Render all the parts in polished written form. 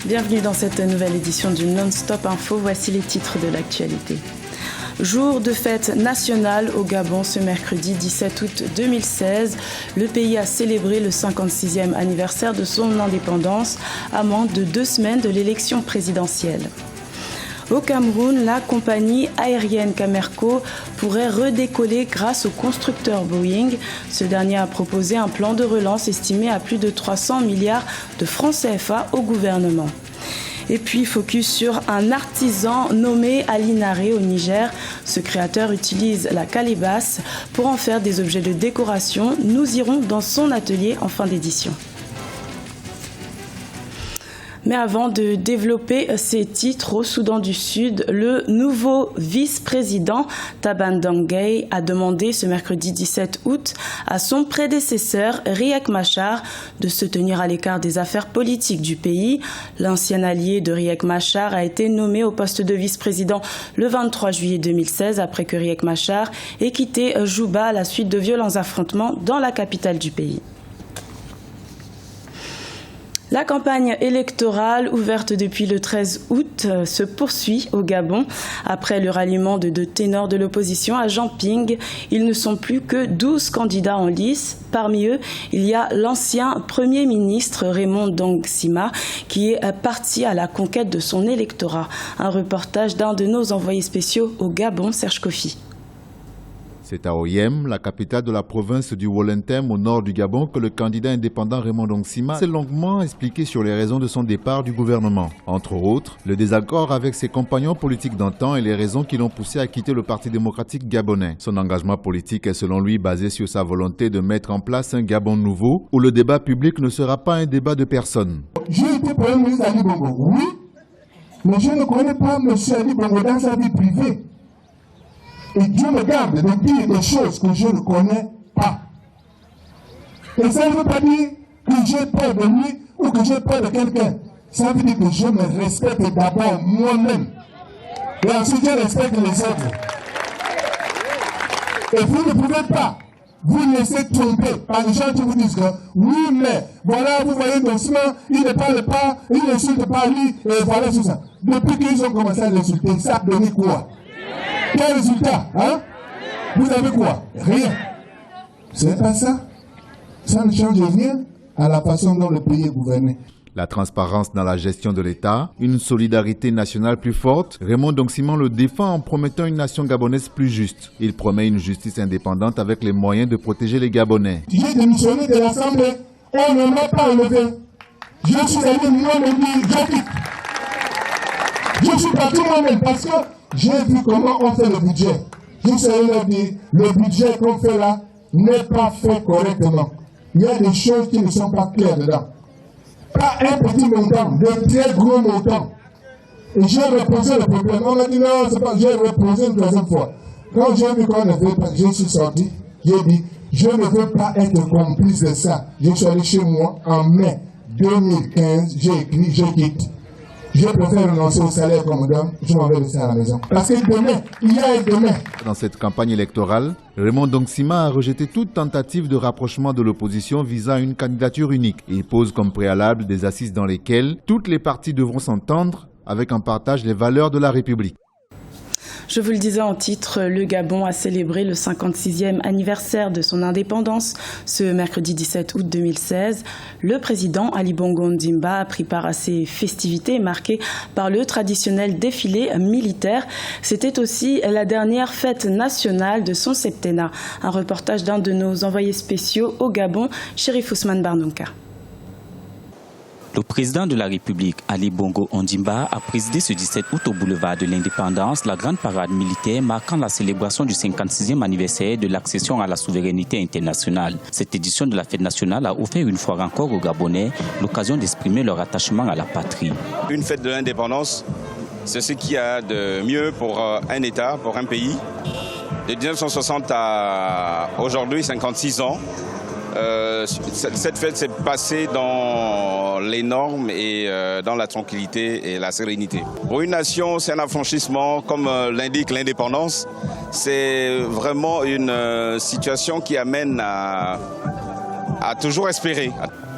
Bienvenue dans cette nouvelle édition du Non-Stop Info. Voici les titres de l'actualité. Jour de fête nationale au Gabon ce mercredi 17 août 2016. Le pays a célébré le 56e anniversaire de son indépendance à moins de 2 semaines de l'élection présidentielle. Au Cameroun, la compagnie aérienne Camerco pourrait redécoller grâce au constructeur Boeing. Ce dernier a proposé un plan de relance estimé à plus de 300 milliards de francs CFA au gouvernement. Et puis, focus sur un artisan nommé Ali Naré au Niger. Ce créateur utilise la calebasse pour en faire des objets de décoration. Nous irons dans son atelier en fin d'édition. Mais avant de développer ces titres, au Soudan du Sud, le nouveau vice-président Taban Dangay a demandé ce mercredi 17 août à son prédécesseur Riek Machar de se tenir à l'écart des affaires politiques du pays. L'ancien allié de Riek Machar a été nommé au poste de vice-président le 23 juillet 2016 après que Riek Machar ait quitté Juba à la suite de violents affrontements dans la capitale du pays. La campagne électorale ouverte depuis le 13 août se poursuit au Gabon. Après le ralliement de 2 ténors de l'opposition à Jean-Ping, ils ne sont plus que 12 candidats en lice. Parmi eux, il y a l'ancien Premier ministre Raymond Dongsima qui est parti à la conquête de son électorat. Un reportage d'un de nos envoyés spéciaux au Gabon, Serge Kofi. C'est à Oyem, la capitale de la province du Wollentem au nord du Gabon, que le candidat indépendant Raymond Dongsima s'est longuement expliqué sur les raisons de son départ du gouvernement. Entre autres, le désaccord avec ses compagnons politiques d'antan et les raisons qui l'ont poussé à quitter le Parti démocratique gabonais. Son engagement politique est selon lui basé sur sa volonté de mettre en place un Gabon nouveau où le débat public ne sera pas un débat de personnes. J'ai été Premier ministre Ali Bongo, oui, mais je ne connais pas M. Ali Bongo dans sa vie privée. Et Dieu me garde de dire des choses que je ne connais pas. Et ça ne veut pas dire que j'ai peur de lui ou que j'ai peur de quelqu'un. Ça veut dire que je me respecte d'abord moi-même. Et ensuite je respecte les autres. Et vous ne pouvez pas vous laisser tromper par les gens qui vous disent que oui, mais voilà, vous voyez Dongsima, il ne parle pas, il n'insulte pas lui, et voilà tout ça. Depuis qu'ils ont commencé à l'insulter, ça a donné quoi? Quel résultat, hein? Vous avez quoi? Rien. C'est pas ça. Ça ne change rien à la façon dont le pays est gouverné. La transparence dans la gestion de l'État, une solidarité nationale plus forte, Raymond Dongsima le défend en promettant une nation gabonaise plus juste. Il promet une justice indépendante avec les moyens de protéger les Gabonais. J'ai démissionné de l'Assemblée, on ne m'a pas enlevé. Je suis allé moi-même dire, je quitte. Je suis parti moi-même parce que j'ai vu comment on fait le budget. Je sais leur dire, le budget qu'on fait là n'est pas fait correctement. Il y a des choses qui ne sont pas claires dedans. Pas un petit montant, de très gros montants. Et j'ai reposé le problème. On m'a dit non, c'est pas, j'ai reposé une 2e fois. Quand j'ai vu qu'on ne veut pas, je suis sorti, j'ai dit, je ne veux pas être complice de ça. Je suis allé chez moi en mai 2015, j'ai écrit, je quitte. Je préfère renoncer au salaire qu'on me donne, je m'en vais laisser à la maison. Parce que demain, il y a demain. Dans cette campagne électorale, Raymond Dongsima a rejeté toute tentative de rapprochement de l'opposition visant à une candidature unique. Il pose comme préalable des assises dans lesquelles toutes les parties devront s'entendre avec un partage des valeurs de la République. Je vous le disais en titre, le Gabon a célébré le 56e anniversaire de son indépendance ce mercredi 17 août 2016. Le président Ali Bongo Ondimba a pris part à ces festivités marquées par le traditionnel défilé militaire. C'était aussi la dernière fête nationale de son septennat. Un reportage d'un de nos envoyés spéciaux au Gabon, Chérif Ousmane Barnouka. Le président de la République, Ali Bongo Ondimba, a présidé ce 17 août au boulevard de l'Indépendance la grande parade militaire marquant la célébration du 56e anniversaire de l'accession à la souveraineté internationale. Cette édition de la fête nationale a offert une fois encore aux Gabonais l'occasion d'exprimer leur attachement à la patrie. Une fête de l'indépendance, c'est ce qu'il y a de mieux pour un État, pour un pays. De 1960 à aujourd'hui, 56 ans. Cette fête s'est passée dans les normes et dans la tranquillité et la sérénité. Pour une nation, c'est un affranchissement, comme l'indique l'indépendance. C'est vraiment une situation qui amène à toujours espérer.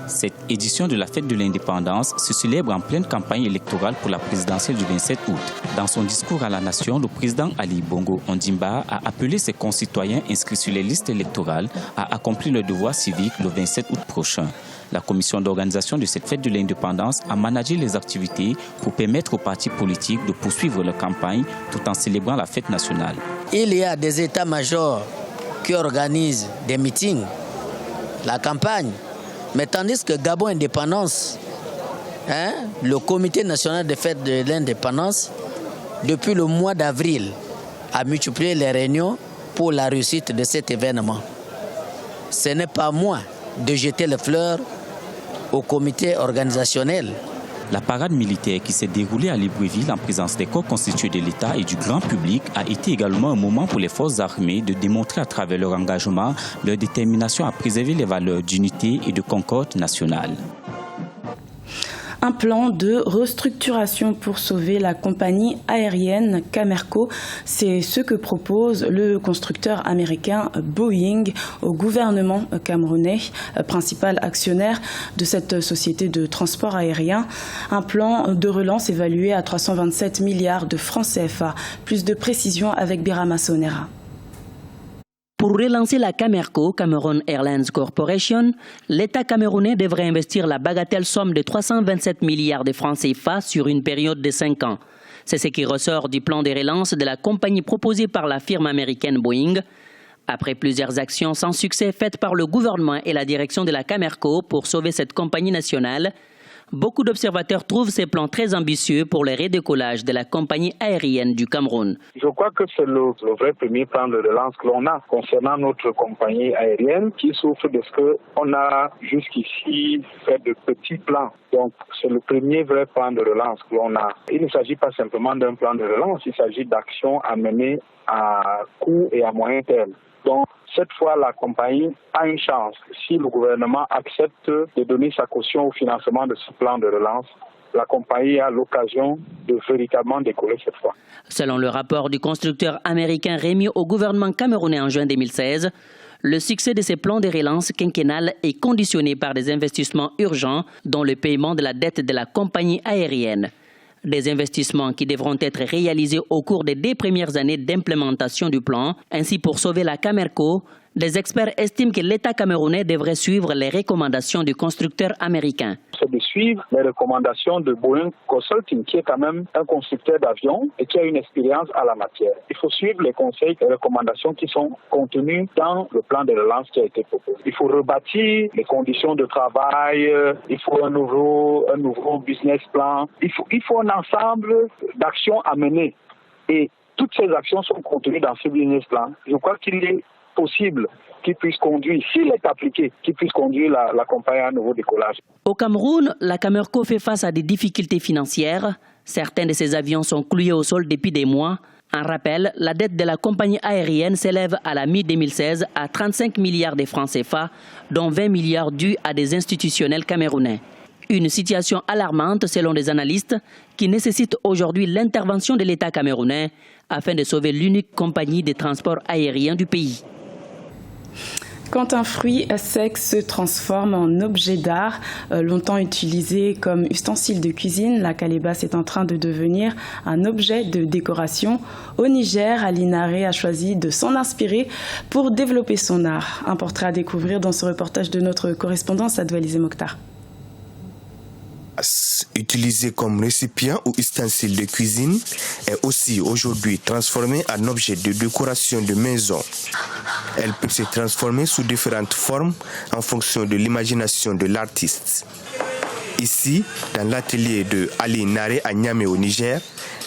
Cette édition de la fête de l'indépendance se célèbre en pleine campagne électorale pour la présidentielle du 27 août. Dans son discours à la nation, le président Ali Bongo Ondimba a appelé ses concitoyens inscrits sur les listes électorales à accomplir leur devoir civique le 27 août prochain. La commission d'organisation de cette fête de l'indépendance a managé les activités pour permettre aux partis politiques de poursuivre leur campagne tout en célébrant la fête nationale. Il y a des états-majors qui organisent des meetings, la campagne. Mais tandis que Gabon Indépendance, le Comité national des fêtes de l'indépendance, depuis le mois d'avril, a multiplié les réunions pour la réussite de cet événement. Ce n'est pas moi de jeter les fleurs au comité organisationnel. La parade militaire qui s'est déroulée à Libreville en présence des corps constitués de l'État et du grand public a été également un moment pour les forces armées de démontrer à travers leur engagement leur détermination à préserver les valeurs d'unité et de concorde nationale. Un plan de restructuration pour sauver la compagnie aérienne Camerco, c'est ce que propose le constructeur américain Boeing au gouvernement camerounais, principal actionnaire de cette société de transport aérien. Un plan de relance évalué à 327 milliards de francs CFA. Plus de précisions avec Birama Sonera. Pour relancer la Camerco, Cameroon Airlines Corporation, l'État camerounais devrait investir la bagatelle somme de 327 milliards de francs CFA sur une période de 5 ans. C'est ce qui ressort du plan de relance de la compagnie proposée par la firme américaine Boeing. Après plusieurs actions sans succès faites par le gouvernement et la direction de la Camerco pour sauver cette compagnie nationale, beaucoup d'observateurs trouvent ces plans très ambitieux pour le redécollage de la compagnie aérienne du Cameroun. Je crois que c'est le vrai premier plan de relance que l'on a concernant notre compagnie aérienne qui souffre de ce qu'on a jusqu'ici fait de petits plans. Donc c'est le premier vrai plan de relance que l'on a. Il ne s'agit pas simplement d'un plan de relance, il s'agit d'actions à mener à court et à moyen terme. Donc, cette fois, la compagnie a une chance. Si le gouvernement accepte de donner sa caution au financement de ce plan de relance, la compagnie a l'occasion de véritablement décoller cette fois. Selon le rapport du constructeur américain remis au gouvernement camerounais en juin 2016, le succès de ces plans de relance quinquennale est conditionné par des investissements urgents, dont le paiement de la dette de la compagnie aérienne. Des investissements qui devront être réalisés au cours des 2 premières années d'implémentation du plan. Ainsi, pour sauver la Camerco, des experts estiment que l'État camerounais devrait suivre les recommandations du constructeur américain. C'est de suivre les recommandations de Boeing Consulting, qui est quand même un constructeur d'avions et qui a une expérience à la matière. Il faut suivre les conseils et les recommandations qui sont contenues dans le plan de relance qui a été proposé. Il faut rebâtir les conditions de travail, il faut un nouveau business plan, il faut un ensemble d'actions à mener. Et toutes ces actions sont contenues dans ce business plan. Je crois qu'il est possible qu'il puisse conduire, s'il est appliqué, qu'il puisse conduire la compagnie à un nouveau décollage. Au Cameroun, la Camerco fait face à des difficultés financières. Certains de ses avions sont cloués au sol depuis des mois. En rappel, la dette de la compagnie aérienne s'élève à la mi-2016 à 35 milliards de francs CFA, dont 20 milliards dus à des institutionnels camerounais. Une situation alarmante selon les analystes qui nécessite aujourd'hui l'intervention de l'État camerounais afin de sauver l'unique compagnie de transport aérien du pays. Quand un fruit sec se transforme en objet d'art, longtemps utilisé comme ustensile de cuisine, la calebasse est en train de devenir un objet de décoration. Au Niger, Aline Aré a choisi de s'en inspirer pour développer son art. Un portrait à découvrir dans ce reportage de notre correspondant Sadou Alizé Mokhtar. Utilisée comme récipient ou ustensile de cuisine, est aussi aujourd'hui transformée en objet de décoration de maison. Elle peut se transformer sous différentes formes en fonction de l'imagination de l'artiste. Ici, dans l'atelier de Ali Nare à Niamey au Niger,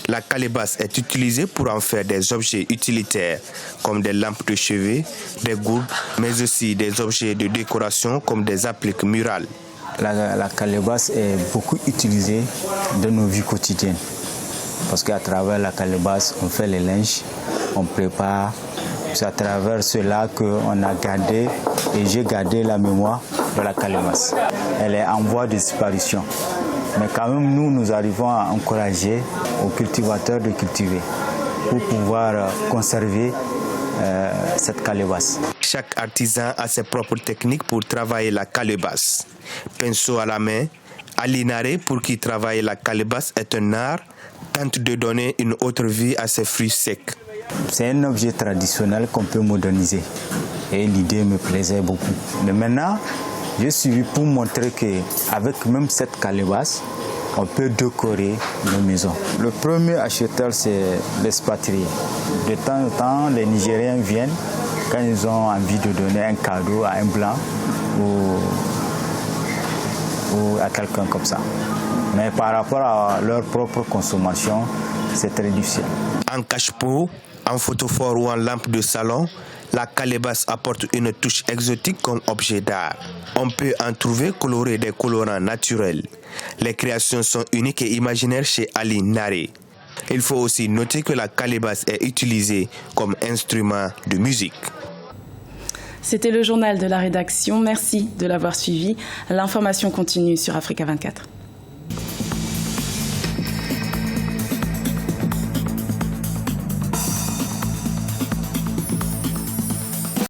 la calebasse est utilisée pour en faire des objets utilitaires comme des lampes de chevet, des gourdes, mais aussi des objets de décoration comme des appliques murales. La calebasse est beaucoup utilisée dans nos vies quotidiennes. Parce qu'à travers la calebasse, on fait les linges, on prépare. C'est à travers cela qu'on a gardé, et j'ai gardé la mémoire de la calebasse. Elle est en voie de disparition. Mais quand même, nous arrivons à encourager aux cultivateurs de cultiver pour pouvoir conserver cette calebasse. chaque artisan a ses propres techniques pour travailler la calebasse. Pinceau à la main, Ali Naré, pour qui travailler la calebasse est un art, tente de donner une autre vie à ses fruits secs. C'est un objet traditionnel qu'on peut moderniser et l'idée me plaisait beaucoup. Mais maintenant, j'ai suivi pour montrer qu'avec même cette calebasse, on peut décorer nos maisons. Le premier acheteur, c'est l'expatrié. De temps en temps, les Nigériens viennent quand ils ont envie de donner un cadeau à un blanc ou à quelqu'un comme ça. Mais par rapport à leur propre consommation, c'est très difficile. En cache-pot, en photophore ou en lampe de salon, la calebasse apporte une touche exotique comme objet d'art. On peut en trouver coloré des colorants naturels. Les créations sont uniques et imaginaires chez Ali Naré. Il faut aussi noter que la calebasse est utilisée comme instrument de musique. C'était le journal de la rédaction. Merci de l'avoir suivi. L'information continue sur Africa 24.